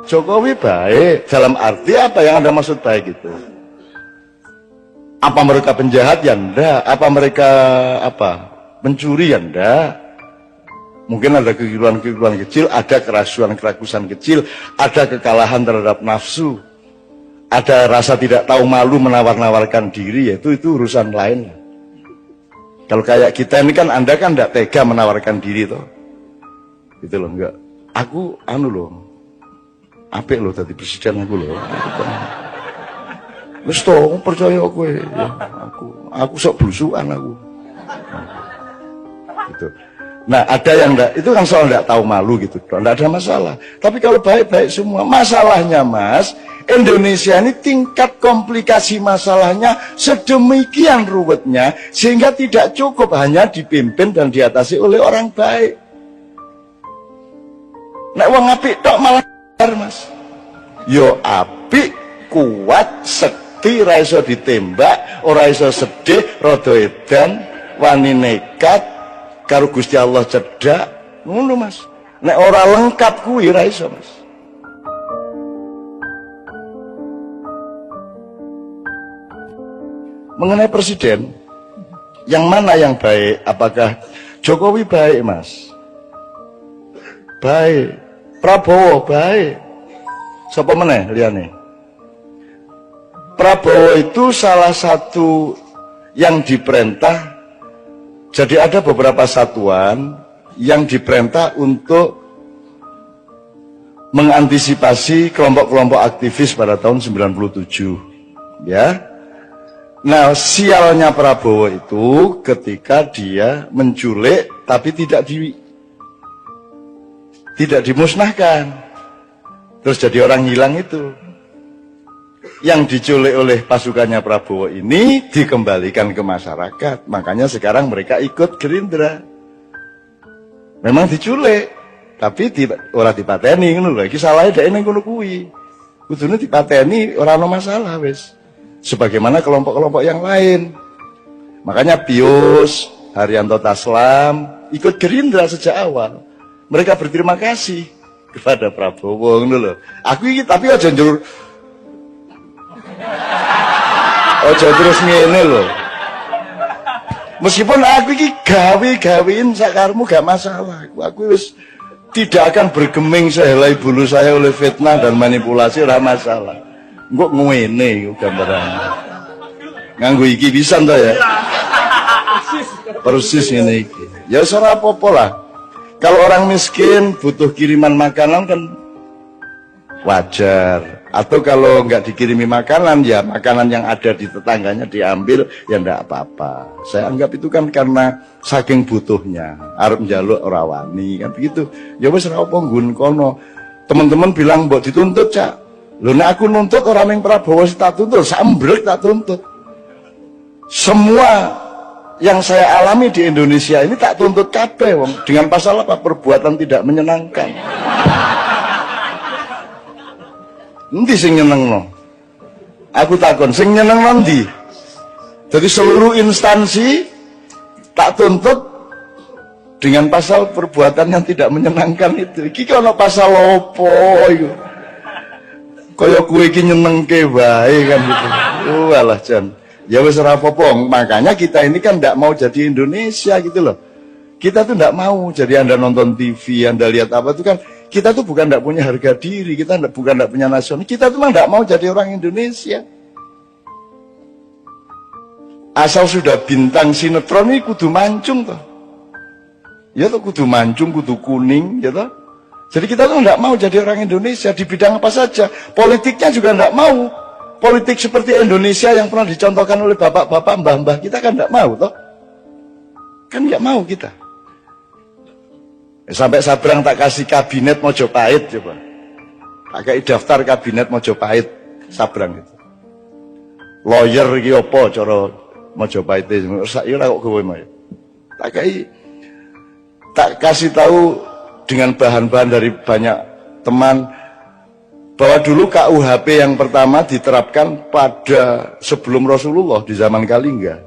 Jokowi baik dalam arti apa yang Anda maksud baik itu? Apa mereka penjahat? Ya enggak. Apa mereka mencuri? Ya enggak. Mungkin ada kekeliruan-kekeliruan kecil, ada kerasuan-kerakusan kecil, ada kekalahan terhadap nafsu, ada rasa tidak tahu malu menawar-nawarkan diri, yaitu itu urusan lain. Kalau kayak kita ini kan, Anda kan tidak tega menawarkan diri toh. Gitu loh, enggak. Aku loh. Apik loh tadi presiden aku loh. Wis to, percaya aku ya. Aku sok blusukan aku. Gitu. Nah, ada yang enggak, itu kan soal enggak tahu malu gitu, enggak ada masalah. Tapi kalau baik-baik semua, masalahnya Mas, Indonesia ini tingkat komplikasi masalahnya sedemikian ruwetnya, sehingga tidak cukup hanya dipimpin dan diatasi oleh orang baik. Nek wong apik tok malah Mas. Yo apik, kuat, sekti, ra iso ditembak, ora iso sedih, rada edan, wani nekat, karo Gusti Allah cedak, ngono Mas. Nek ora lengkap kuwi ora iso Mas. Mengenai presiden, yang mana yang baik? Apakah Jokowi baik Mas? Baik. Prabowo baik. Sapa meneh liyane? Prabowo itu salah satu yang diperintah. Jadi ada beberapa satuan yang diperintah untuk mengantisipasi kelompok-kelompok aktivis pada tahun 97. Ya. Nah, sialnya Prabowo itu ketika dia menculik tapi tidak dimusnahkan. Terus jadi orang hilang itu. Yang diculik oleh pasukannya Prabowo ini dikembalikan ke masyarakat. Makanya sekarang mereka ikut Gerindra. Memang diculik, tapi ora dipateni ngono lho. Iki salahe dhek ning ngono kuwi. Kudune dipateni ora ono masalah wis. Sebagaimana kelompok-kelompok yang lain. Makanya Pius, Haryanto Taslam ikut Gerindra sejak awal. Mereka berterima kasih kepada Prabowo ngono lho. Aku iki tapi aja njur ojo terus ngene lho. Meskipun aku iki gawe-gawein sakarmu gak masalah. Aku wis tidak akan bergeming sehelai bulu saya oleh fitnah dan manipulasi, ora masalah. Engko ngene iku gambaran. Nganggo iki pisan to ya. Persis ngene iki. Ya ora apa-apa lah. Kalau orang miskin butuh kiriman makanan kan wajar. Atau kalau nggak dikirimi makanan, ya makanan yang ada di tetangganya diambil, ya nggak apa-apa. Saya anggap itu kan karena saking butuhnya. Arep njaluk ora wani, kan begitu. Ya wis ora apa nggon kono. Teman-teman bilang mbok dituntut, Cak. Lho nek aku nuntut orang yang Prabowo tak tuntut, sambrek tak tuntut. Semua yang saya alami di Indonesia ini tak tuntut kabeh wong. Dengan pasal apa? Perbuatan tidak menyenangkan. Endi sing nyenengno? Aku takon, sing nyenengno ndi? Jadi seluruh instansi tak tuntut dengan pasal perbuatan yang tidak menyenangkan itu. Iki ono pasal opo iku? Kaya kowe iki nyenengke wae kan gitu. Walah Jan. Ya wis ora apa-apa. Makanya kita ini kan ndak mau jadi Indonesia gitu loh. Kita tuh ndak mau jadi Anda nonton TV, Anda lihat apa itu kan. Kita tuh bukan tidak punya harga diri, kita bukan tidak punya nasional, kita tuh memang tidak mau jadi orang Indonesia. Asal sudah bintang sinetron ini kudu mancung toh. Ya toh kudu mancung, kudu kuning, ya toh. Jadi kita tuh tidak mau jadi orang Indonesia di bidang apa saja. Politiknya juga tidak mau. Politik seperti Indonesia yang pernah dicontohkan oleh bapak-bapak, mbah-mbah kita kan tidak mau toh. Kan tidak mau kita. Sampai Sabrang tak kasih kabinet Mojopahit coba. Tak kasih daftar kabinet Mojopahit Sabrang itu. Lawyer iki apa cara Mojopahit itu? Saiki ora kok kowe mau. Tak kasih tahu dengan bahan-bahan dari banyak teman bahwa dulu KUHP yang pertama diterapkan pada sebelum Rasulullah di zaman Kalingga.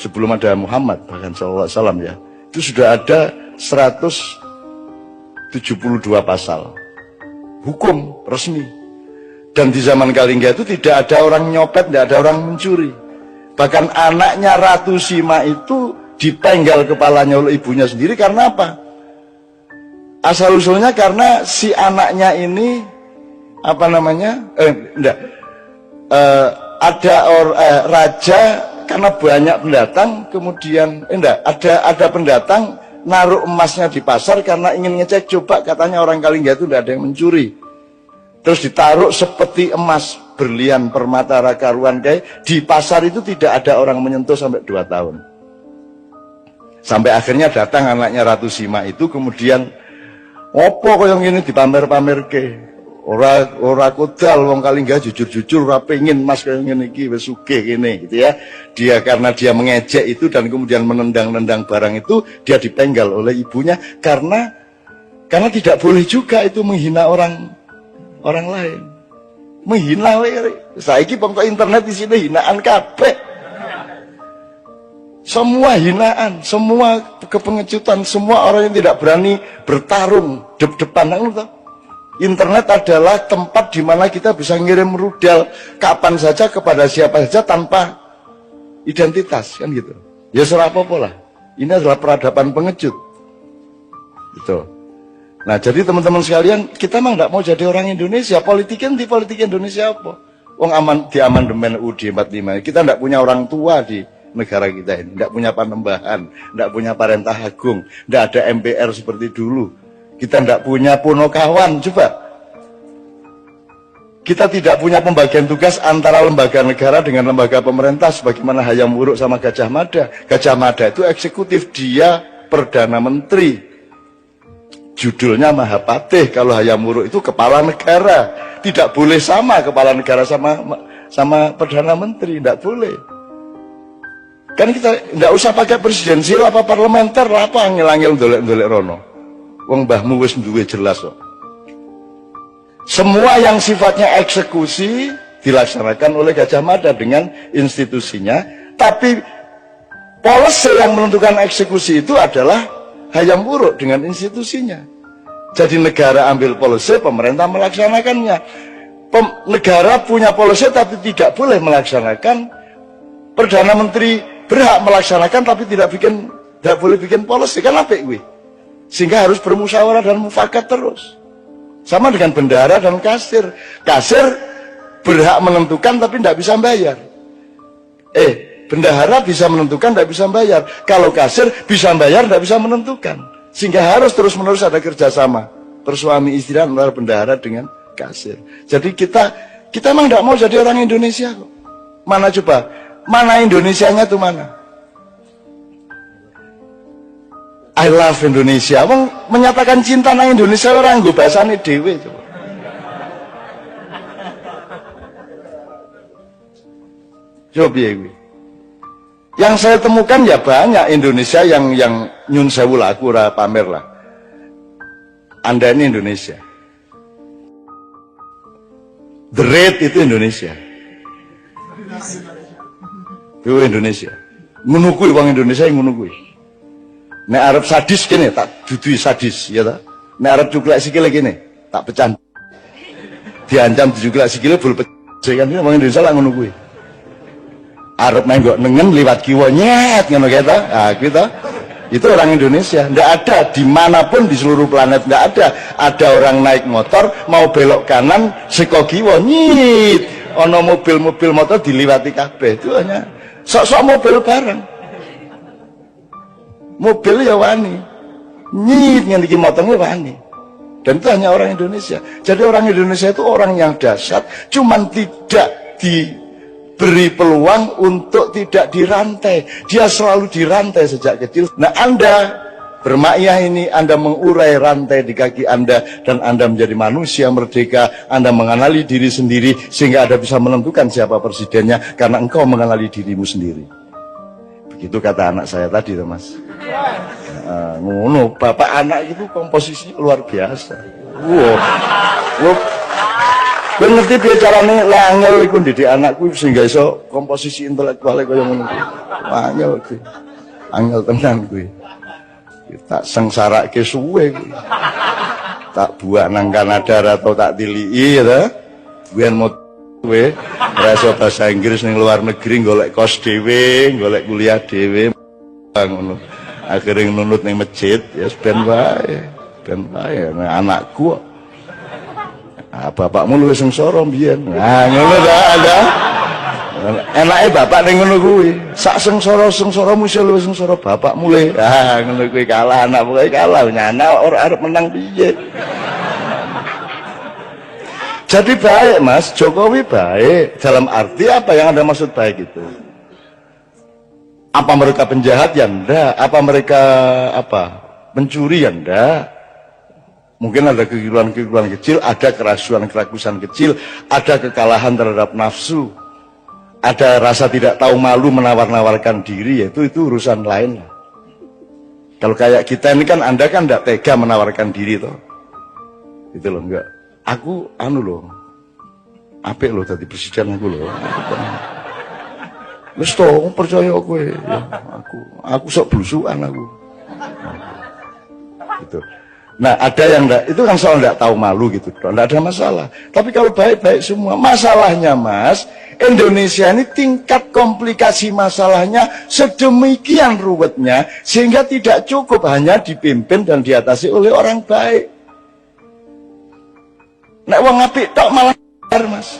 Sebelum ada Muhammad bahkan sallallahu alaihi wasallam ya. Itu sudah ada 172 pasal hukum resmi. Dan di zaman Kalingga itu tidak ada orang nyopet, tidak ada orang mencuri. Bahkan anaknya Ratu Sima itu dipenggal kepalanya oleh ibunya sendiri karena apa? Asal usulnya karena si anaknya ini apa namanya? Ada raja karena banyak pendatang, kemudian ada pendatang naruh emasnya di pasar karena ingin ngecek coba katanya orang Kalingga itu tidak ada yang mencuri. Terus ditaruh seperti emas, berlian, permata, rakaruan kayak di pasar itu tidak ada orang menyentuh sampai 2 tahun. Sampai akhirnya datang anaknya Ratu Sima itu, kemudian opo koyo ngene dipamer-pamer ke. Ora kodal wong Kalingga jujur-jujur ora pengin emas koyo ngene iki wis sugih kene gitu ya. Dia karena dia mengejek itu dan kemudian menendang-nendang barang itu, dia dipenggal oleh ibunya karena tidak boleh juga itu menghina orang lain. Menghina saiki pokok internet di sini hinaan kabeh. Semua hinaan, semua kepengecutan, semua orang yang tidak berani bertarung depan. Internet adalah tempat di mana kita bisa ngirim rudal kapan saja kepada siapa saja tanpa identitas, kan gitu. Ya serapopo lah. Ini adalah peradaban pengecut. Gitu. Nah, jadi teman-teman sekalian, kita mah nggak mau jadi orang Indonesia. Politik Indonesia apa? Wong di amandemen UUD 45. Kita nggak punya orang tua di negara kita ini, nggak punya panembahan, nggak punya parentah agung, nggak ada MPR seperti dulu. Kita nggak punya punokawan, coba. Kita tidak punya pembagian tugas antara lembaga negara dengan lembaga pemerintah, sebagaimana Hayam Wuruk sama Gajah Mada. Gajah Mada itu eksekutif, dia Perdana Menteri. Judulnya Mahapatih. Kalau Hayam Wuruk itu kepala negara. Tidak boleh sama kepala negara sama Perdana Menteri, tidak boleh. Kan kita tidak usah pakai presidensial apa parlementer lah, apa angel-angel dolek-dolek rono. Wong mbahmu wis duwe jelas kok. Semua yang sifatnya eksekusi dilaksanakan oleh Gajah Mada dengan institusinya, tapi policy yang menentukan eksekusi itu adalah Hayam Wuruk dengan institusinya. Jadi negara ambil policy, pemerintah melaksanakannya. Negara punya policy tapi tidak boleh melaksanakan. Perdana Menteri berhak melaksanakan tapi tidak boleh bikin policy, kan apik kuwi. Sehingga harus bermusyawarah dan mufakat terus. Sama dengan bendahara dan kasir. Kasir berhak menentukan tapi tidak bisa bayar. Bendahara bisa menentukan, tidak bisa bayar. Kalau kasir bisa bayar, tidak bisa menentukan. Sehingga harus terus-menerus ada kerjasama bersuami istri antara bendahara dengan kasir. Jadi kita emang tidak mau jadi orang Indonesia kok. Mana coba? Mana Indonesianya tuh mana? I love Indonesia. Wong menyatakan cinta nang Indonesia orang nggo bahasane dhewe coba. Coba piye. Yang saya temukan ya banyak Indonesia yang nyun sewu lah, aku ora pamer lah. Anda ini Indonesia. The Red itu Indonesia. Itu Indonesia. Menukui uang Indonesia yang menukui. Nek Arab sadis kene tak dudui sadis, ya ta? Nek Arab cuklek sikile kene tak pecan. Diancam dicuklek sikile bul pecah kan wong Indonesia lah ngono kuwi. Arab main kok nengen liwat kiwa nyet ngono kae ta. Ah gitu. Itu orang Indonesia. Ndak ada dimanapun di seluruh planet, ndak ada. Ada orang naik motor mau belok kanan seko kiwa nyit. Ono mobil-mobil motor diliwati kabeh. Itu hanya sok-sok mobil bareng. Mobil ya wani. Nyit ngendiki motornya wani. Dan itu hanya orang Indonesia. Jadi orang Indonesia itu orang yang dahsyat, cuman tidak diberi peluang untuk tidak dirantai. Dia selalu dirantai sejak kecil. Nah, Anda bermakyah ini, Anda mengurai rantai di kaki Anda, dan Anda menjadi manusia merdeka. Anda mengenali diri sendiri sehingga Anda bisa menentukan siapa presidennya karena engkau mengenali dirimu sendiri. Begitu kata anak saya tadi, Mas. Ngono, bapak anak itu komposisinya luar biasa. Wow. Gue ngerti biar caranya langel iku didik anakku sehingga iso komposisi intelektualnya kaya ngono. Angel kuwi. Angel tenan kuwi. Tak sengsarake suwe kuwi. tak buat nang Kanada atau tak tilii ya biar mau we rasa bahasa Inggris ning luar negeri golek kos dhewe golek kuliah dhewe ngono akhirnya nunut ning masjid ya ben wae nah, anakku bapakmu luwih sengsara mbiyen nah ngono ta ada enake bapak ning ngono kuwi sak sengsara-sengsaramu iso luwih sengsara bapakmu le ngono kuwi kalah anak pokoke kalah nyana ora arep menang piye. Jadi baik Mas, Jokowi baik dalam arti apa yang Anda maksud baik itu? Apa mereka penjahat? Ya enggak. Apa mereka pencuri? Ya enggak. Mungkin ada kekeliruan-kekeliruan kecil, ada kerasuan-kerakusan kecil, ada kekalahan terhadap nafsu, ada rasa tidak tahu malu menawar-nawarkan diri, yaitu itu urusan lain lah. Kalau kayak kita ini kan Anda kan enggak tega menawarkan diri toh. Itu loh enggak. Aku loh apik loh tadi presiden aku loh wis to percaya kowe ya aku sok blusukan aku gitu. Nah ada yang enggak itu kan soal enggak tahu malu gitu enggak ada masalah, tapi kalau baik-baik semua masalahnya Mas Indonesia ini tingkat komplikasi masalahnya sedemikian ruwetnya sehingga tidak cukup hanya dipimpin dan diatasi oleh orang baik. Nek wong apik tok malah Mas.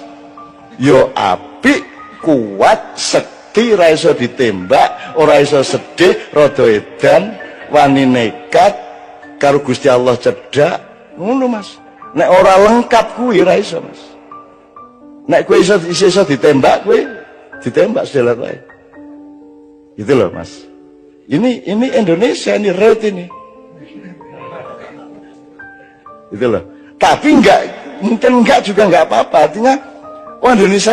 Yo apik, kuat, sekti, ora iso ditembak, ora iso sedih, rada edan, wani nekat, karo Gusti Allah cedak, ngono Mas. Nek ora lengkap kuwi ora iso Mas. Nek kowe iso ditembak kowe, ditembak sedelat wae. Gitu loh Mas. Ini Indonesia ini real ini. Gitu loh. Tapi mungkin enggak juga enggak apa-apa. Artinya orang Indonesia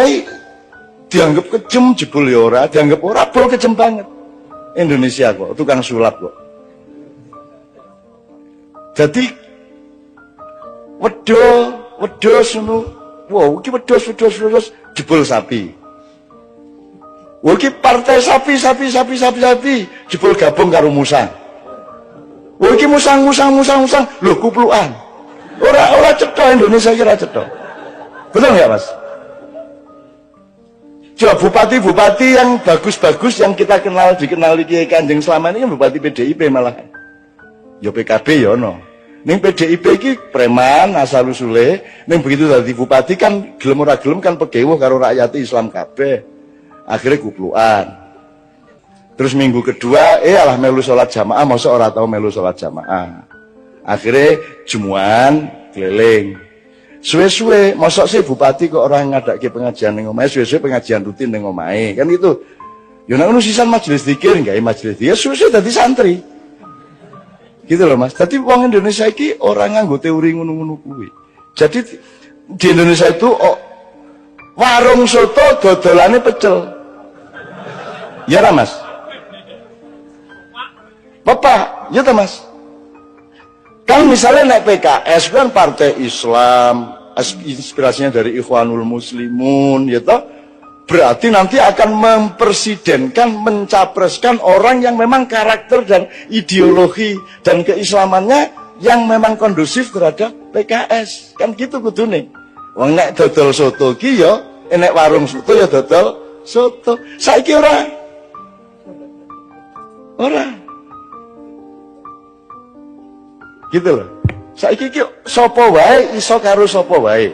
dianggap kejem jebul ya ora, dianggap ora bol kejem banget. Indonesia kok tukang sulap kok. Jadi wedhus ngono. Wow, iki wedhus jebul sapi. Wah iki partai sapi jebul gabung karo musang. Wah iki musang. Lho kuplukan. Ora cetha Indonesia kira cetha. Betul nggak Mas? Coba bupati-bupati yang bagus-bagus yang kita dikenali Kiai Kanjeng selama ini kan bupati PDIP malah. Ya PKB ya ono. Ning PDIP iki preman asal usule, ning begitu dadi bupati kan gelem ora gelem kan pegewuh karo rakyat Islam kabeh. Akhirnya kuplukan. Terus minggu kedua alah melu salat jamaah, mosok ora tau melu salat jamaah. Akhirnya jumuan keliling. Suwe-suwe, mosok sih bupati kok orang ngadake pengajian ning omahe, suwe-suwe pengajian rutin ning omahe. Kan gitu. Ya nek ngono sisan majelis zikir, gawe majelis zikir, suwe-suwe dadi santri. Gitu loh Mas. Jadi wong Indonesia iki orang nganggo teori ngono-ngono kuwi. Jadi di Indonesia itu warung soto dodolane pecel. Ya ra Mas? Bapak, ya ta Mas? Kan misalnya naik PKS kan partai Islam, inspirasinya dari Ikhwanul Muslimun, ya toh? Berarti nanti akan mempresidenkan, mencapreskan orang yang memang karakter dan ideologi dan keislamannya yang memang kondusif terhadap PKS. Kan gitu kudune. Wong nek dodol soto ki ya, nek warung soto ya dodol soto. Saiki ora. Gitu loh. Saiki ki sapa wae iso karo sapa wae.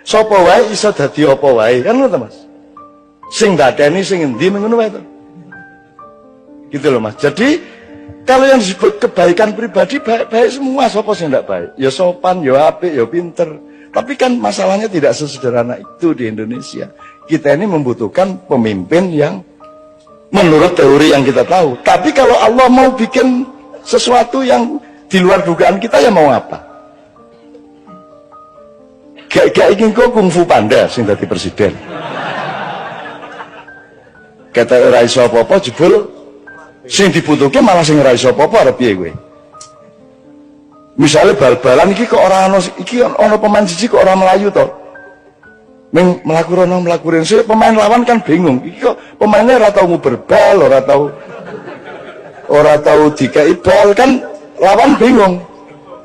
Sapa wae iso dadi apa wae. Kan ngono to Mas. Sing dadeni sing endi ngono wae to. Gitu loh Mas. Jadi kalau yang disebut kebaikan pribadi baik-baik semua, sapa sing ndak baik? Ya sopan, ya apik, ya pinter. Tapi kan masalahnya tidak sesederhana itu di Indonesia. Kita ini membutuhkan pemimpin yang menurut teori yang kita tahu. Tapi kalau Allah mau bikin sesuatu yang di luar dugaan kita, ya mau apa? Gak ingin kok kungfu panda sing dadi presiden. Kata ora iso apa-apa jebul sing dibutuhke malah sing ora iso apa-apa arep piye kowe? Misale bal-balan iki kok ora ana iki ana pemain siji kok ora melayu to. Ning mlaku rono mlaku rene pemain lawan kan bingung. Iki kok pemainnya ora tau nguber bal, ora tau dikai bal kan lawan bingung.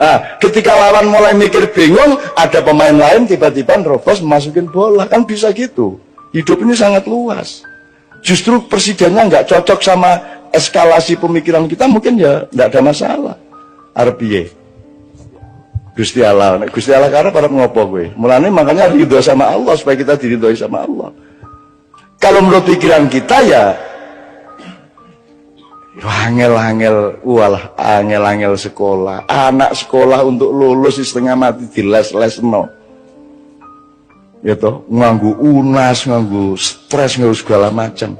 Nah, ketika lawan mulai mikir bingung, ada pemain lain tiba-tiba nerobos memasukin bola, kan bisa gitu. Hidup ini sangat luas. Justru presidennya nggak cocok sama eskalasi pemikiran kita, mungkin ya nggak ada masalah. Arpiye, Gusti Allah karena para ngopo gue. Mulanya makanya ridho sama Allah supaya kita diridhoi sama Allah. Kalau menurut pikiran kita ya angel sekolah. Anak sekolah untuk lulus setengah mati di les no. Ya toh, nganggu unas, nganggu stres, nganggu segala macam.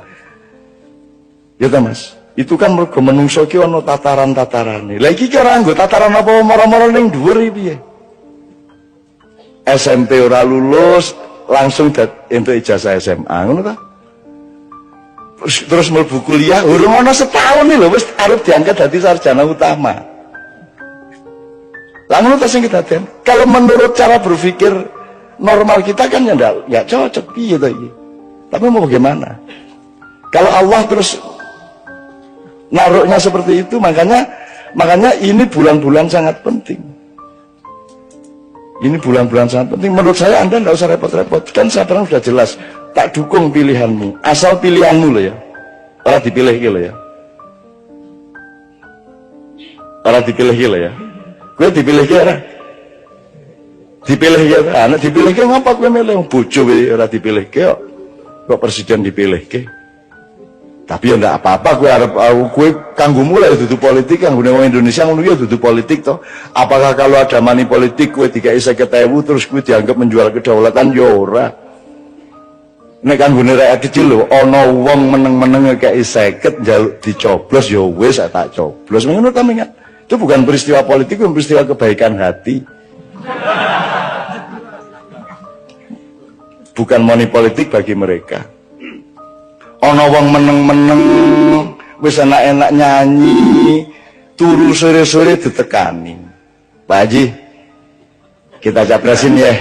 Ya toh Mas, itu kan mergo menungso ki ana tataran-tatarane. Lah iki kira nggo tataran apa moro-moro ning dhuwur iki piye? SMP ora lulus, langsung entuk ijazah SMA, ngono ta? Terus mlebu kuliah, urung ana setahun nih lho wis arep diangkat dadi sarjana utama. Lah ngono ta sing kedaden. Kalau menurut cara berpikir normal kita kan ya enggak cocok piye to iki. Tapi mau bagaimana? Kalau Allah terus naruhnya seperti itu, makanya ini bulan-bulan sangat penting. Ini bulan-bulan sangat penting. Menurut saya Anda enggak usah repot-repot. Kan sekarang sudah jelas. Tak dukung pilihanmu, asal pilihanmu loh ya. Orang dipilih gitu ya. Orang dipilih gitu ya. Gue dipilih gitu ya. Dipilih gitu. Anak dipilih gitu ngapa gue milih bojo orang dipilih gitu. Kok presiden dipilih gitu. Tapi ya enggak apa-apa, gue kanggo mulai duduk politik, kanggo orang Indonesia ngono ya duduk politik toh. Apakah kalau ada money politik gue dikai 50.000 terus gue dianggap menjual kedaulatan ya ora. Nek kanggone rakyat kecil lho, ana wong meneng-meneng kei 50 njaluk dicoblos ya wis tak coblos. Ngono ta mengat. Itu bukan peristiwa politik, itu peristiwa kebaikan hati. Bukan money politik bagi mereka. Ana wong meneng-meneng wis enak-enak nyanyi, turu sore-sore ditekani. Pak Haji, kita capresin ya.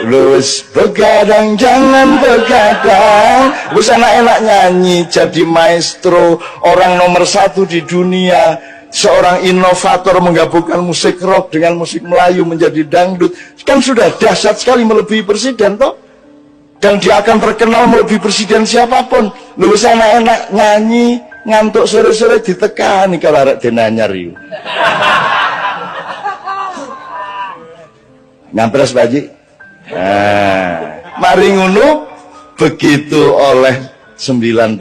Lulus begadang jangan begadang, wis enak-enak nyanyi jadi maestro, orang nomor 1 di dunia, seorang inovator menggabungkan musik rock dengan musik Melayu menjadi dangdut, kan sudah dahsyat sekali melebihi presiden toh, dan dia akan terkenal melebihi presiden siapapun. Lulus enak-enak nyanyi, ngantuk sore-sore ditekani kalau arek denanyar yuk. Nyampres Pak Haji. Mari ngono begitu oleh 9%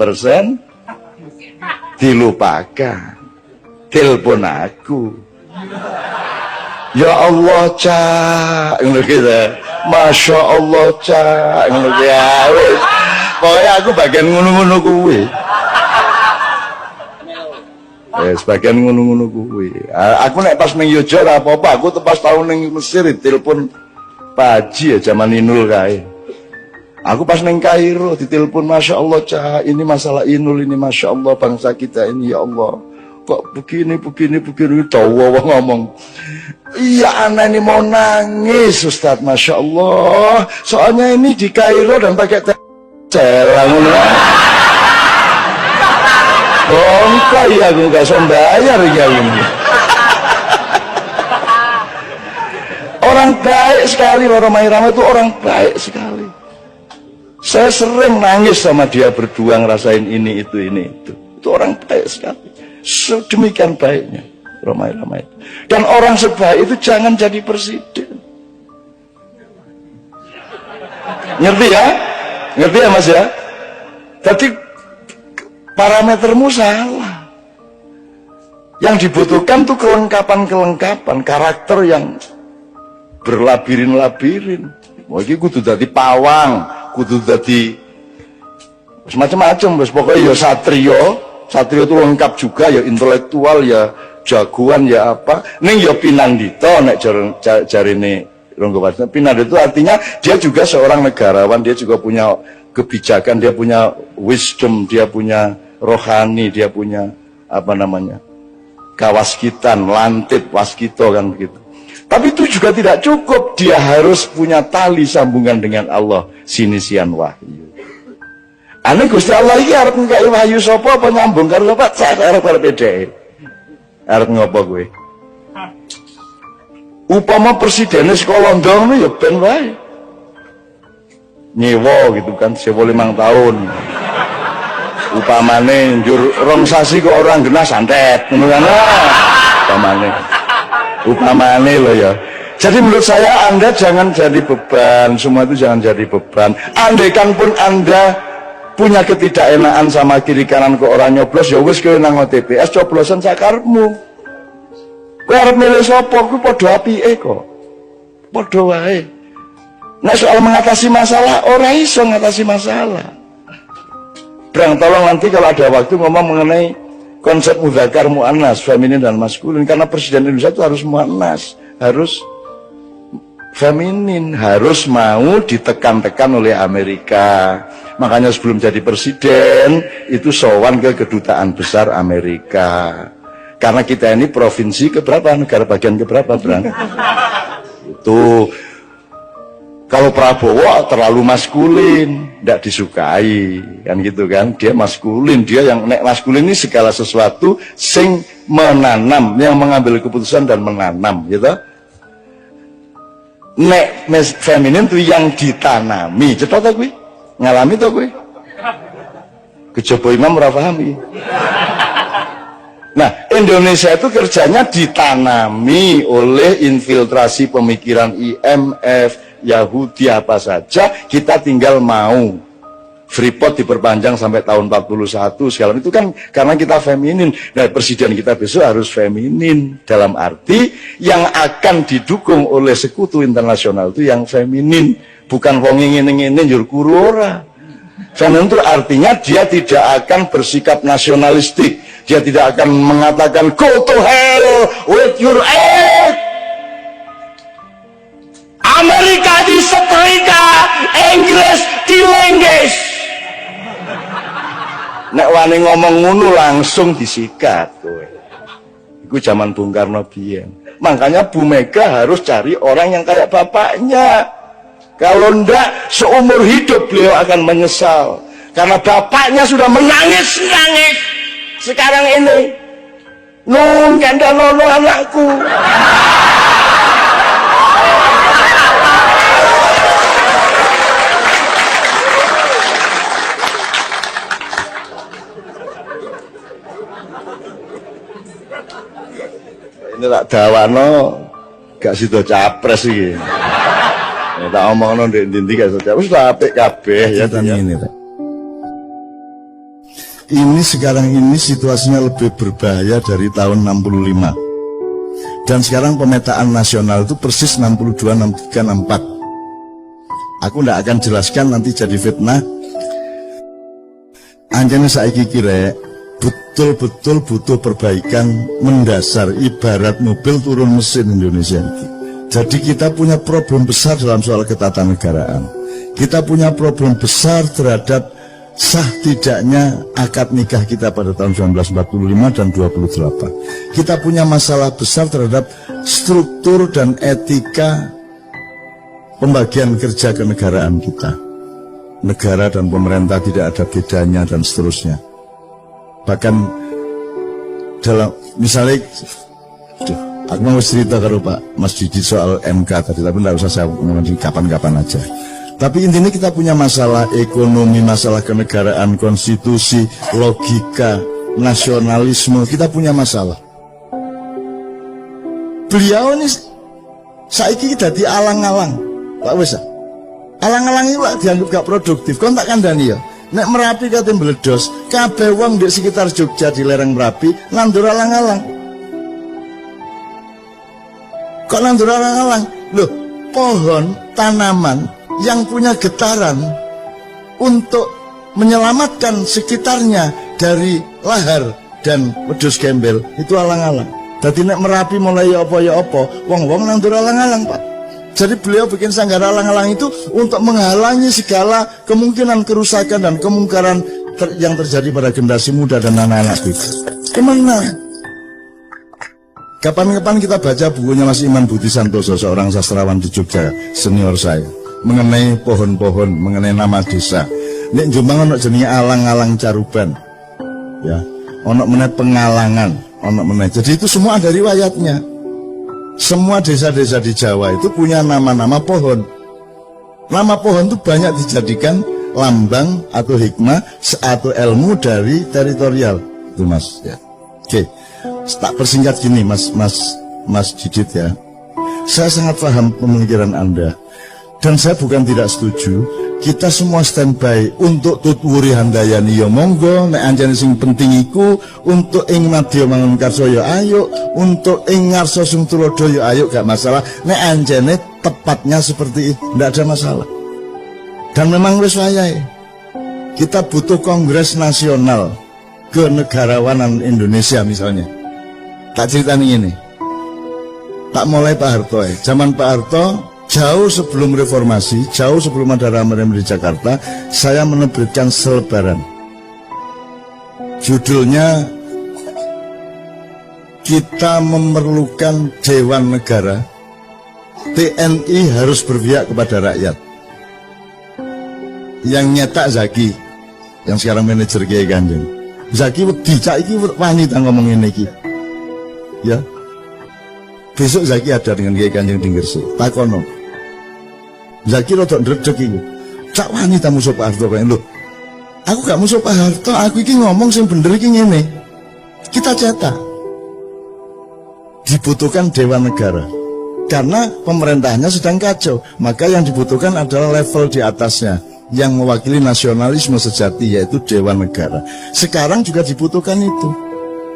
dilupakan. Telepon aku. Ya Allah Cak, ngono gitu. Masya Allah Cak, ngono ya wis. Pokoke aku bagian ngono-ngono kuwi. Sebagian ngono-ngono kuwi. Aku nek pas ning Yojo ora apa-apa, aku pas tahun ning Mesir telepon Pak Haji ya zaman Inul kae. Aku pas neng Kairo ditelepon, Masya Allah Cah, ini masalah Inul ini, Masya Allah bangsa kita ini ya Allah. Kok begini tahu ngomong. Iya anak ini mau nangis Ustaz, Masya Allah. Soalnya ini di Kairo dan pakai celang. Bongkar ya aku gak sembayar ya ini. Orang baik sekali, Romai Rama itu orang baik sekali. Saya sering nangis sama dia berdua ngerasain ini itu. Itu orang baik sekali. Sedemikian baiknya Romai Rama itu. Dan orang sebaik itu jangan jadi presiden. Ngerti ya? Ngerti ya Mas ya? Jadi parametermu salah. Yang dibutuhkan tuh kelengkapan karakter yang berlabirin-labirin. Wah iki kudu dadi pawang, kudu dadi semacam-macam wis pokoknya ya satrio itu lengkap juga ya, intelektual ya, jagoan ya apa. Ning ya pinandita nek jarine Ronggo Warsito. Pinandita itu artinya dia juga seorang negarawan, dia juga punya kebijakan, dia punya wisdom, dia punya rohani, dia punya apa namanya? Kawaskitan, lantip, waskito kan begitu. Tapi itu juga tidak cukup, dia harus punya tali sambungan dengan Allah, sinisian wahyu. Ane Gusti Allah iki arep ngkai wahyu sapa apa nyambung karo Pak Sak arep beda. Arep ngopo kowe? Upama presidennya sekolah London ya ben wae. Nyewa gitu kan, sewa 5 tahun. Upamane njur rong sasi kok orang genah santet, ngono kan. Upamane loh ya. Jadi menurut saya Anda jangan jadi beban, semua itu jangan jadi beban. Andaikan pun Anda punya ketidakenaan sama kiri kanan ke orang nyoblos, ya wis kowe nang TPS coblosan sakarepmu. Kowe arep milih sapa kuwi padha apike kok. Padha wae. Nek soal mengatasi masalah, ora iso ngatasi masalah. Brang, tolong nanti kalau ada waktu ngomong mengenai konsep mudzakar muannas, feminin dan maskulin, karena presiden Indonesia itu harus muannas, harus feminin, harus mau ditekan-tekan oleh Amerika. Makanya sebelum jadi presiden itu sowan ke kedutaan besar Amerika. Karena kita ini provinsi keberapa, negara bagian keberapa, Bran? Itu kalau Prabowo terlalu maskulin, tidak disukai, kan gitu kan? Dia maskulin, dia yang nek maskulin ini segala sesuatu sing menanam, yang mengambil keputusan dan menanam, gitu. Nek feminin itu yang ditanami, cetok tak gue? Ngalami tak gue? Kejaba imam ora pahami. Nah, Indonesia itu kerjanya ditanami oleh infiltrasi pemikiran IMF, Yahudi apa saja, kita tinggal mau. Freeport diperpanjang sampai tahun 41 segala itu kan karena kita feminin. Nah, presiden kita besok harus feminin, dalam arti yang akan didukung oleh sekutu internasional itu yang feminin, bukan wong ngene-ngene njur kuru ora. Feminin itu artinya dia tidak akan bersikap nasionalistik, dia tidak akan mengatakan go to hell with your aid. Amerika disetrika, Inggris dilengges. Nek wani ngomong ngono langsung disikat kowe. Iku zaman Bung Karno biyen. Makanya Bu Mega harus cari orang yang kayak bapaknya. Kalau ndak seumur hidup beliau akan menyesal. Karena bapaknya sudah menangis-nangis. Sekarang ini nun kandanono anakku. Ini tak dawano gak sido capres iki. Ya, tak omongno ndek ndi gak sido capres wis apik kabeh ya ini. Ini sekarang ini situasinya lebih berbahaya dari tahun 65. Dan sekarang pemetaan nasional itu persis 62, 63, 64. Aku ndak akan jelaskan nanti jadi fitnah. Anjane saiki kira betul-betul butuh perbaikan mendasar, ibarat mobil turun mesin Indonesia itu. Jadi kita punya problem besar dalam soal ketatanegaraan. Kita punya problem besar terhadap sah tidaknya akad nikah kita pada tahun 1945 dan 28. Kita punya masalah besar terhadap struktur dan etika pembagian kerja kenegaraan kita. Negara dan pemerintah tidak ada bedanya dan seterusnya. Bahkan dalam misalnya aku mau cerita kalau Pak Mas Didi soal MK tadi, tapi tidak usah saya ngomongin kapan-kapan aja. Tapi intinya kita punya masalah ekonomi, masalah kenegaraan, konstitusi, logika, nasionalisme, kita punya masalah. Beliau ini saiki dadi alang-alang, Pak wis. Alang-alang iki Pak dianggap gak produktif. Kon tak kandhani ya. Nek Merapi kate meledos, kabeh wong di sekitar Jogja di lereng Merapi nandur alang-alang. Kok nandur alang-alang? Loh, pohon, tanaman yang punya getaran untuk menyelamatkan sekitarnya dari lahar dan wedhus gembel itu alang-alang. Dadi nek Merapi mulai apa ya apa, wong-wong nandur alang-alang, Pak. Jadi beliau bikin sanggar alang-alang itu untuk menghalangi segala kemungkinan kerusakan dan kemungkaran yang terjadi pada generasi muda dan anak-anak kita. Kemana? Kapan-kapan kita baca bukunya Mas Iman Budi Santoso, seorang sastrawan di Jogja, senior saya, mengenai pohon-pohon, mengenai nama desa. Nek Jombang ono jenenge alang-alang Caruban. Ya, ono meneh Pengalangan, Ono meneh. Jadi itu semua ada riwayatnya. Semua desa-desa di Jawa itu punya nama-nama pohon. Nama pohon itu banyak dijadikan lambang atau hikmah atau ilmu dari teritorial. Itu Mas ya. Oke. Tak persingkat gini Mas Didit ya. Saya sangat paham pemikiran Anda. Dan saya bukan tidak setuju. Kita semua standby untuk tutwuri handayani ya monggo, nek anjane sing penting iku untuk ing madya mangun karso ya ayo, untuk ing ngarsa sing tulodo ya ayo, gak masalah. Nek anjane tepatnya seperti itu, ndak ada masalah. Dan memang wis wayahe. Kita butuh kongres nasional kenegarawanan Indonesia misalnya. Tak ceritani ini. Tak mulai Pak Harto ya. Zaman Pak Harto jauh sebelum reformasi, jauh sebelum ada rame-rame di Jakarta, saya menerbitkan selebaran. Judulnya, kita memerlukan Dewan Negara, TNI harus berpihak kepada rakyat. Yang nyetak Zaki, yang sekarang manajer Kiai Kanjeng. Zaki dicak iki wani ta ngomong ngene iki. Ya. Besok Zaki ada dengan Kiai Kanjeng di Gresik. Takono. Zaki rodok ndredeg iki. Cak wani ta musuh Pak Harto kaya lho. Aku gak musuh Pak Harto, aku iki ngomong sing bener iki ngene. Kita cetak. Dibutuhkan Dewan Negara. Karena pemerintahnya sedang kacau, maka yang dibutuhkan adalah level di atasnya yang mewakili nasionalisme sejati, yaitu Dewan Negara. Sekarang juga dibutuhkan itu.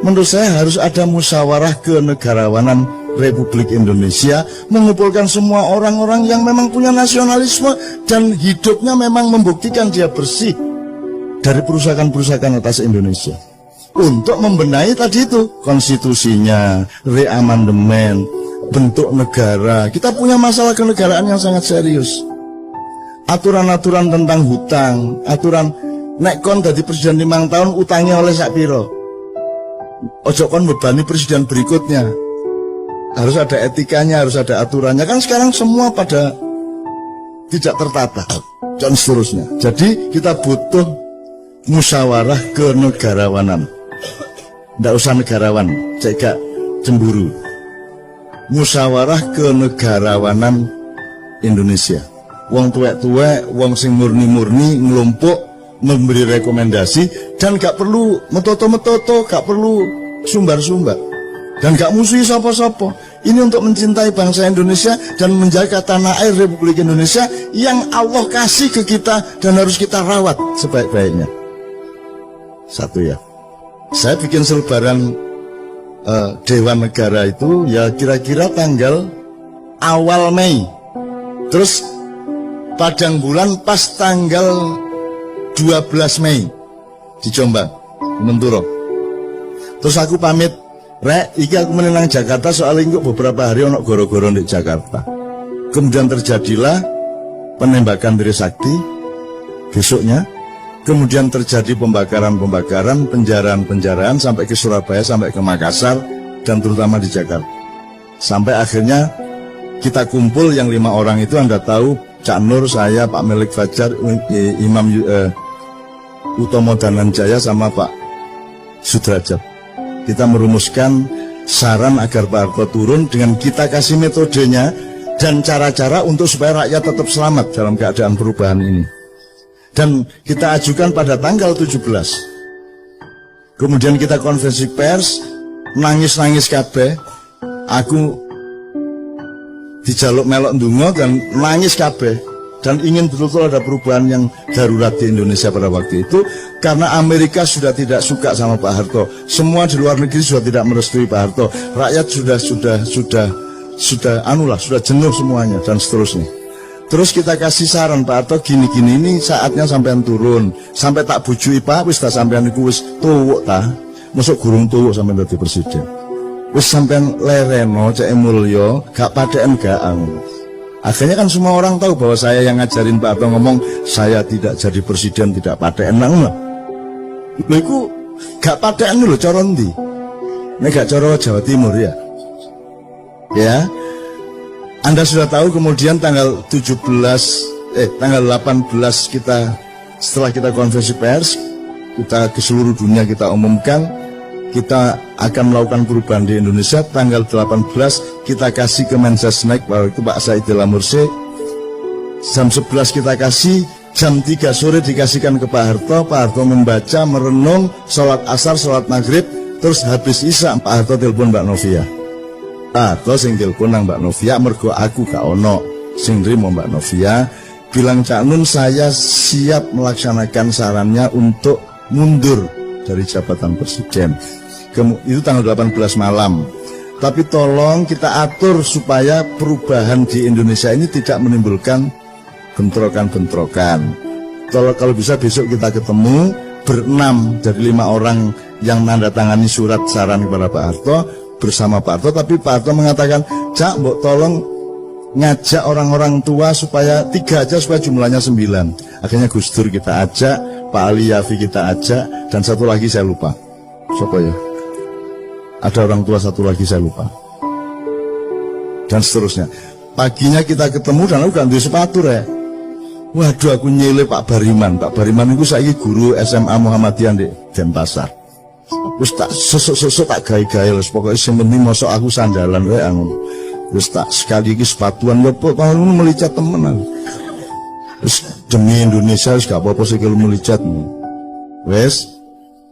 Menurut saya harus ada musyawarah kenegarawanan Republik Indonesia, mengumpulkan semua orang-orang yang memang punya nasionalisme dan hidupnya memang membuktikan dia bersih dari perusahaan-perusahaan atas Indonesia, untuk membenahi tadi itu konstitusinya, reamandemen, bentuk negara. Kita punya masalah kenegaraan yang sangat serius. Aturan-aturan tentang hutang, aturan nek kon dadi presiden 5 tahun utangnya oleh sak piro, ojo kon bebani presiden berikutnya. Harus ada etikanya, harus ada aturannya. Kan sekarang semua pada tidak tertata dan seterusnya. Jadi kita butuh musyawarah kenegarawanan. Nggak usah negarawan, cek cemburu. Musyawarah kenegarawanan Indonesia. Wong tuwek-tuwek, wong sing murni-murni ngelompok memberi rekomendasi, dan gak perlu metoto-metoto, gak perlu sumbar-sumbar, dan gak musuhi sapa-sapa. Ini untuk mencintai bangsa Indonesia dan menjaga tanah air Republik Indonesia yang Allah kasih ke kita dan harus kita rawat sebaik-baiknya. Satu ya. Saya bikin selebaran Dewan Negara itu ya kira-kira tanggal awal Mei. Terus padang bulan pas tanggal 12 Mei di Jombang, Menturo. Terus aku pamit, Rek, iki aku menenang Jakarta soalnya kok beberapa hari ono goro-goro di Jakarta. Kemudian terjadilah penembakan Trisakti besoknya. Kemudian terjadi pembakaran-pembakaran, penjaraan-penjaraan sampai ke Surabaya, sampai ke Makassar, dan terutama di Jakarta. Sampai akhirnya kita kumpul yang 5 orang itu, Anda tahu, Cak Nur, saya, Pak Melik Fajar, Imam Utomo Dananjaya, sama Pak Sudrajat. Kita merumuskan saran agar Pak Harto turun dengan kita kasih metodenya dan cara-cara untuk supaya rakyat tetap selamat dalam keadaan perubahan ini. Dan kita ajukan pada tanggal 17. Kemudian kita konferensi pers, nangis-nangis kabeh. Aku dijaluk melok ndonga dan nangis kabeh. Dan ingin betul-betul ada perubahan yang darurat di Indonesia pada waktu itu, karena Amerika sudah tidak suka sama Pak Harto, semua di luar negeri sudah tidak merestui Pak Harto, rakyat sudah jenuh semuanya dan seterusnya. Terus kita kasih saran, Pak Harto gini-gini, ini saatnya sampean turun, sampai tak bujui Pak, wis tak sampean iku wis tuwuk ta, mosok gurung tuwuk sampean dadi presiden, wis sampean lereno cek mulya, gak padeken gaang. Akhirnya kan semua orang tahu bahwa saya yang ngajarin Pak Harto ngomong, saya tidak jadi presiden, tidak paten nang. Lho iku gak paten lho cara ndi? Nek gak cara Jawa Timur ya. Ya. Anda sudah tahu kemudian tanggal 18 kita setelah kita konferensi pers, kita ke seluruh dunia kita umumkan kita akan melakukan perubahan di Indonesia. Tanggal 18 kita kasih ke Mensesnek, bahwa itu Pak Saidillah Mursi. Jam 11 kita kasih, jam 3 sore dikasihkan ke Pak Harto. Pak Harto membaca, merenung, sholat asar, sholat maghrib, terus habis isya Pak Harto telepon Mbak Novia. Pak Harto sing telepon nang Mbak Novia, mergo aku gak ono sing nrimo Mbak Novia, bilang Cak Nun saya siap melaksanakan sarannya untuk mundur dari jabatan presiden. Itu tanggal 18 malam. Tapi tolong kita atur supaya perubahan di Indonesia ini tidak menimbulkan bentrokan-bentrokan. Kalau bisa besok kita ketemu berenam dari 5 orang yang nandatangani surat saran kepada Pak Harto bersama Pak Harto. Tapi Pak Harto mengatakan, Cak, mbok tolong ngajak orang-orang tua supaya 3 aja supaya jumlahnya 9. Akhirnya Gus Dur kita ajak, Pak Ali Yafi kita ajak, dan satu lagi saya lupa. Siapa ya? Ada orang tua satu lagi saya lupa. Dan seterusnya. Paginya kita ketemu dan aku gak ambil sepatu ya. Waduh, aku nyele Pak Bariman. Pak Bariman itu saya guru SMA Muhammadiyah di Denpasar. Terus tak sosok tak gaya-gaya. Pokoknya sementing mosok aku sandalan ya. Terus tak sekali lagi sepatuan lepo. Kalau melicat temen. Terus demi Indonesia gak apa-apa sih kalau melicat. Wes.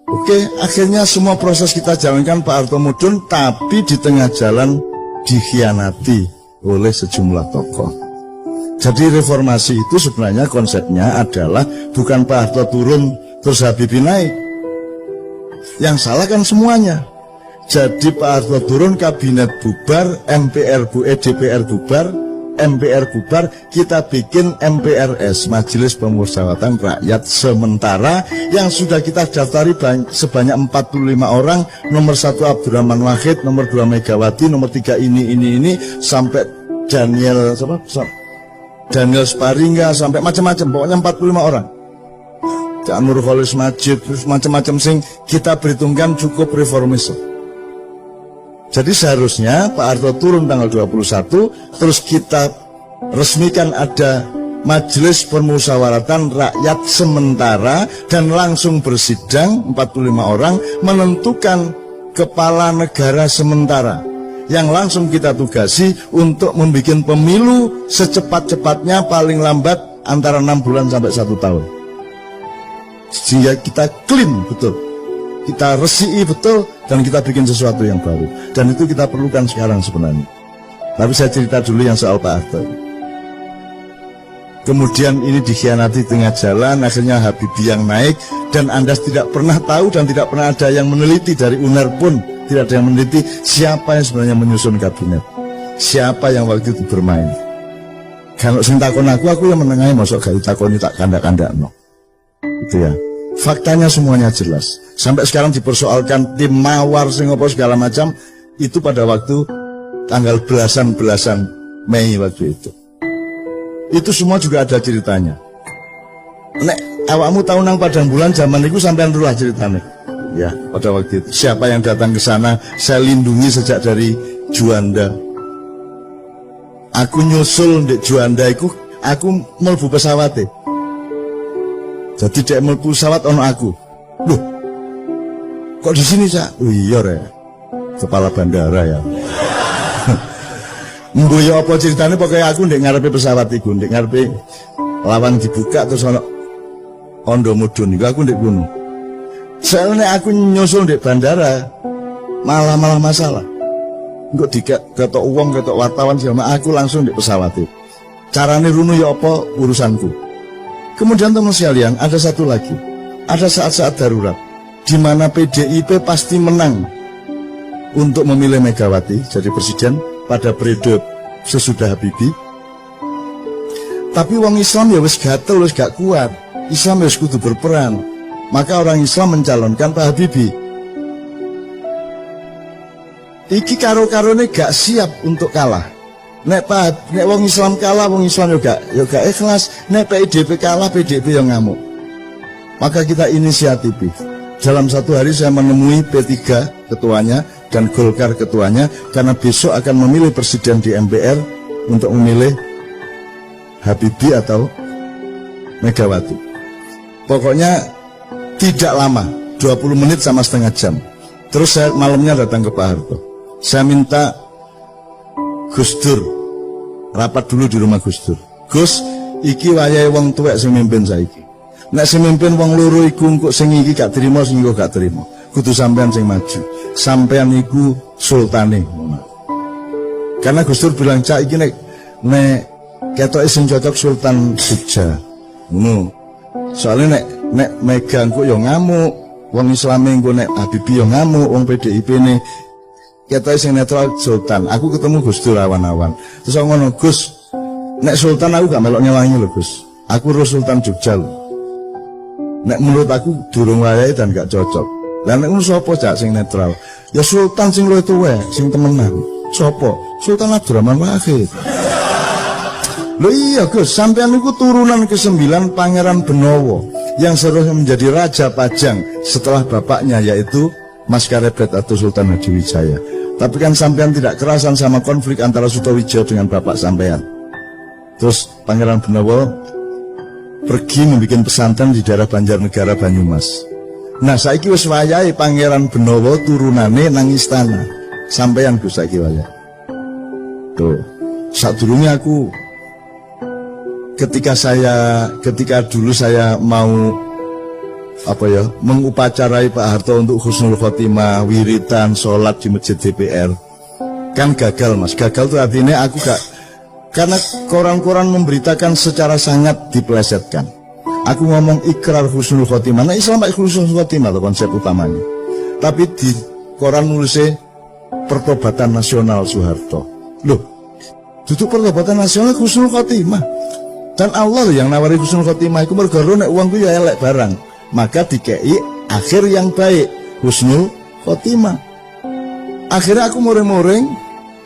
Oke, akhirnya semua proses kita jalankan Pak Harto mudun, tapi di tengah jalan dikhianati oleh sejumlah tokoh. Jadi reformasi itu sebenarnya konsepnya adalah bukan Pak Harto turun terus Habibie naik. Yang salah kan semuanya. Jadi Pak Harto turun, kabinet bubar, DPR bubar, MPR bubar, kita bikin MPRS, Majelis Pemusyawaratan Rakyat Sementara, yang sudah kita daftari sebanyak 45 orang, nomor 1 Abdurrahman Wahid, nomor 2 Megawati, nomor 3 ini, sampai Daniel Sparingga, sampai macam-macam, pokoknya 45 orang. Cak Nur Kholis Majid, terus macam-macam sing kita perhitungkan cukup reformis. Jadi seharusnya Pak Harto turun tanggal 21, terus kita resmikan ada Majelis Permusyawaratan Rakyat Sementara dan langsung bersidang 45 orang menentukan kepala negara sementara yang langsung kita tugasi untuk membuat pemilu secepat-cepatnya, paling lambat antara 6 bulan sampai 1 tahun. Sehingga kita clean betul, kita resiki betul, dan kita bikin sesuatu yang baru. Dan itu kita perlukan sekarang sebenarnya. Tapi saya cerita dulu yang soal Pak Harto. Kemudian ini dikhianati tengah jalan, akhirnya Habibie yang naik, dan Anda tidak pernah tahu dan tidak pernah ada yang meneliti, dari UNER pun tidak ada yang meneliti siapa yang sebenarnya menyusun kabinet, siapa yang waktu itu bermain. Kalau sing takon aku yang menengahi, masuk gak ditakoni tak kandak-kandak no. Itu ya. Faktanya semuanya jelas. Sampai sekarang dipersoalkan tim mawar singapura segala macam, itu pada waktu tanggal belasan Mei waktu itu. Itu semua juga ada ceritanya. Nek awakmu tahu nang Padang Bulan zaman itu sampean rulah ceritanya. Ya, pada waktu itu siapa yang datang ke sana, saya lindungi sejak dari Juanda. Aku nyusul di Juanda itu, aku mlebu pesawat. Jadi dia mlebu pesawat ono aku. Loh, kok di sini Cak? Oh iya re, kepala bandara ya. Mboyo apa ceritanya, pokoknya aku ndek ngarepe pesawat iku, ndek ngarepe lawang dibuka terus ono ondo mudun iku, aku ndek kono. Soalnya aku nyusul ndek bandara malah masalah. Engko diketok uang, ketok wartawan sama aku langsung ndek pesawat itu. Carane runu ya apa urusanku. Kemudian teman sekalian, ada satu lagi, ada saat-saat darurat di mana PDIP pasti menang untuk memilih Megawati jadi presiden pada periode sesudah Habibie. Tapi wong Islam ya wis gatel, wis gak kuat. Islam wis kudu berperan. Maka orang Islam mencalonkan Pak Habibie. Iki karo-karone gak siap untuk kalah. Nek wong Islam kalah, wong Islam juga ikhlas. Nek PDIP kalah, PDIP yang ngamuk. Maka kita inisiatif. Dalam satu hari saya menemui P3 ketuanya dan Golkar ketuanya, karena besok akan memilih presiden di MPR untuk memilih Habibie atau Megawati. Pokoknya tidak lama, 20 menit sama setengah jam. Terus saya malamnya datang ke Pak Harto. Saya minta Gus Dur rapat dulu di rumah Gus Dur. Gus, iki wayahe wong tuwek sing mimpin saiki. Nek sing mimpin wong loro iku engko sing iki gak trimo, sing iku gak trimo. Kudu sampean sing maju. Sampean iku sultane. Karena Gus Dur bilang, "Cak iki nek ketoke sing cocok Sultan Jogja." Ngono. Soalnya nek Mega engko yo ngamuk. Wong Islame engko nek Habibie yo ngamuk, wong PDIP ne ketoke sing netral Sultan. Aku ketemu Gus Dur awan-awan. Terus aku ngono, "Gus, nek Sultan aku gak melok nyewangi lho, Gus. Aku ro Sultan Jogja lho. Nek menurut aku durung wayahe dan gak cocok. Lah nek ngono sapa cak sing netral? Ya Sultan sing luwih tuwek, sing temenan. Sapa? Sultan Abdurrahman Wahid." Loh iya Gus, sampean niku turunan ke-9 Pangeran Benowo yang seharusnya menjadi Raja Pajang setelah bapaknya yaitu Mas Karebet atau Sultan Hadiwijaya. Tapi kan sampean tidak kerasan sama konflik antara Sutowijoyo dengan bapak sampean. Terus Pangeran Benowo pergi membuat pesantren di daerah Banjarnegara Banyumas. Nah saiki wis wayahe Pangeran Benowo turunane nang istana. Sampean Gus saiki wayahe. Tuh, sadurunge aku ketika dulu saya mau mengupacarai Pak Harto untuk husnul khotimah, wiritan, sholat di masjid DPR, kan gagal Mas. Gagal tuh artinya aku gak, karena koran-koran memberitakan secara sangat dipelesetkan. Aku ngomong ikrar husnul khotimah, nah Islam pakai husnul khotimah tuh konsep utamanya, tapi di koran nulisnya pertobatan nasional Soeharto. Loh, duduk pertobatan nasional husnul khotimah. Dan Allah yang nawari husnul khotimah iku mergo nek uangku ya elek barang, maka dikei akhir yang baik, husnul khotimah. Akhirnya aku muring-muring,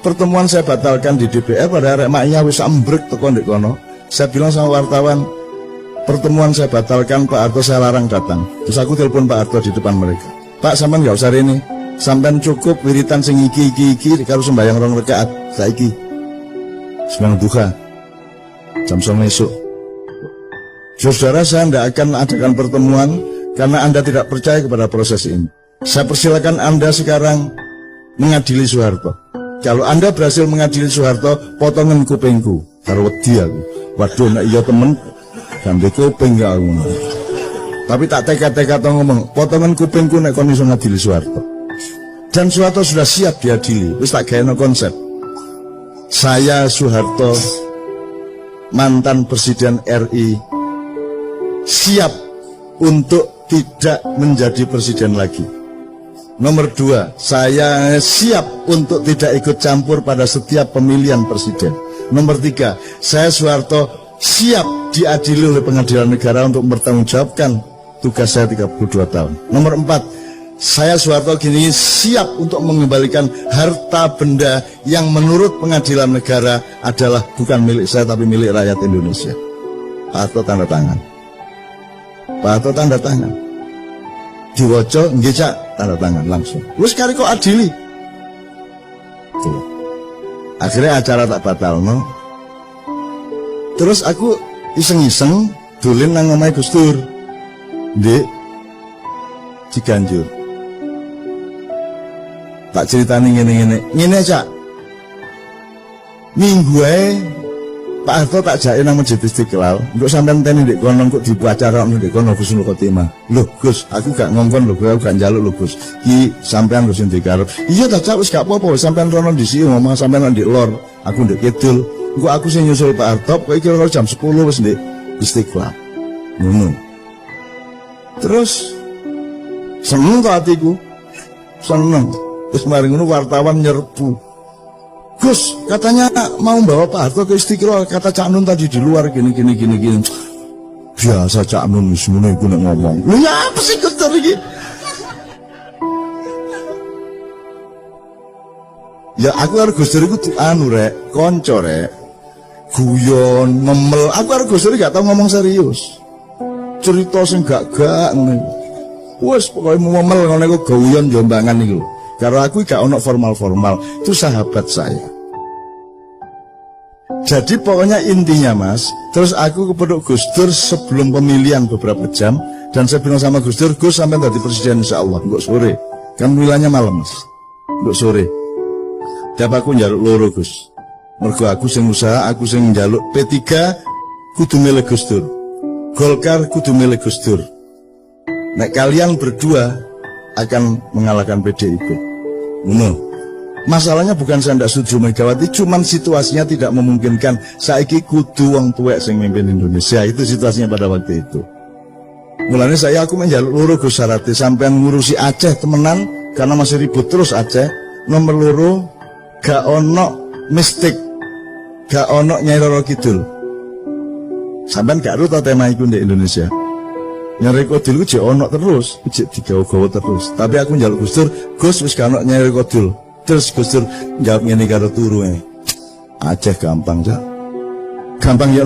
pertemuan saya batalkan di DPR pada arek maknya wis ambrek teko ndek kono. Saya bilang sama wartawan, pertemuan saya batalkan, Pak Harto saya larang datang. Terus aku telepon Pak Harto di depan mereka. "Pak, sampean gak usah rene. Sampean cukup wiritan sing iki karo sembahyang 2 rakaat saiki. Sembahyang duha jam 9 esok. Saudara, saya tidak akan adakan pertemuan karena Anda tidak percaya kepada proses ini. Saya persilakan Anda sekarang mengadili Soeharto. Kalau Anda berhasil mengadili Soeharto, potongan kupingku." Karo wedi aku. Waduh, nek iya temen gambe kuping gak aku. Tapi tak teka-teka to ngomong, potongan kupingku nek kon iso ngadili Soeharto. Dan Soeharto sudah siap diadili. Wis tak gawe konsep. Saya Soeharto, mantan Presiden RI, siap untuk tidak menjadi presiden lagi. Nomor 2, saya siap untuk tidak ikut campur pada setiap pemilihan presiden. Nomor 3, saya Soeharto siap diadili oleh pengadilan negara untuk mempertanggungjawabkan tugas saya 32 tahun. Nomor 4, saya Soeharto kini siap untuk mengembalikan harta benda yang menurut pengadilan negara adalah bukan milik saya tapi milik rakyat Indonesia. Pak Harto tanda tangan. Pak Harto tanda tangan. Diwoco nggih Cak, tanda tangan langsung. Wis kari kok adili. Tuh. Akhirnya acara tak batalno. Terus aku iseng-iseng dolen nang omahe Gus Dur. Ndek Ciganjur. Tak ceritani ngene Cak. Minggu ae Pak Harto tak jake nang Masjid Istiqlal, untuk sampean teni ndek kono kok diacara ndek kono husnul khotimah. Loh Gus, aku gak ngongkon lho, aku gak njaluk lho Gus. Ki sampean wis dikarep. Iya ta Cak, wis gak apa-apa, sampean rono dhisik ngomong sampean ndek lor, aku ndek kidul. Engko aku sing nyusul Pak Harto, kok kira-kira jam 10 wis ndek Istiqlal. Ngono. Terus seneng to atiku. Seneng. Terus mari ngono wartawan nyerbu. Gus, katanya mau bawa Pak Harto ke Istiqlal, kata Cak Nun tadi di luar gini. Biasa Cak Nun wis ngono iku nek ngomong. Lho ya apa sih Gus iki? Ya aku karo Gus Dur iku anu rek, kanca rek. Guyon, memel. Aku karo Gus Dur gak tau ngomong serius. Cerita sing gak ngono. Wes pokoke memel ngono iku guyon jombangan iku. Karena aku gak ono formal-formal, itu sahabat saya. Jadi pokoknya intinya Mas, terus aku kepeduk Gus Dur sebelum pemilihan beberapa jam, dan saya bilang sama Gus Dur, Gus sampai tadi presiden insya Allah, enggak sore. Kan wilayahnya malam, Mas. Nduk sore. Tiap aku njaluk loro, Gus. Mergo aku sing usaha, aku sing njaluk P3 kudu milih Gus Dur. Golkar kudu milih Gus Dur. Nek kalian berdua akan mengalahkan PDIP. Ngono. Masalahnya bukan saya tidak setuju Megawati, cuman situasinya tidak memungkinkan. Saiki kudu wong tuwek sing mimpin Indonesia, itu situasinya pada waktu itu. Mulanya aku menjaluk loro Gus Sarati, sampean ngurusi Aceh temenan karena masih ribut terus Aceh. Nomor loro gak ono mistik, gak ono Nyai Roro Kidul. Sampean gak ruta tema iku di Indonesia. Nyai Roro Kidul jek ono terus, jek digawa-gawa terus. Tapi aku njaluk Gus Dur, Gus wis gak ono Nyai Roro Kidul. Terus Gus Dur jawab ngene karo turu Aceh gampang, Cak. Gampang ya.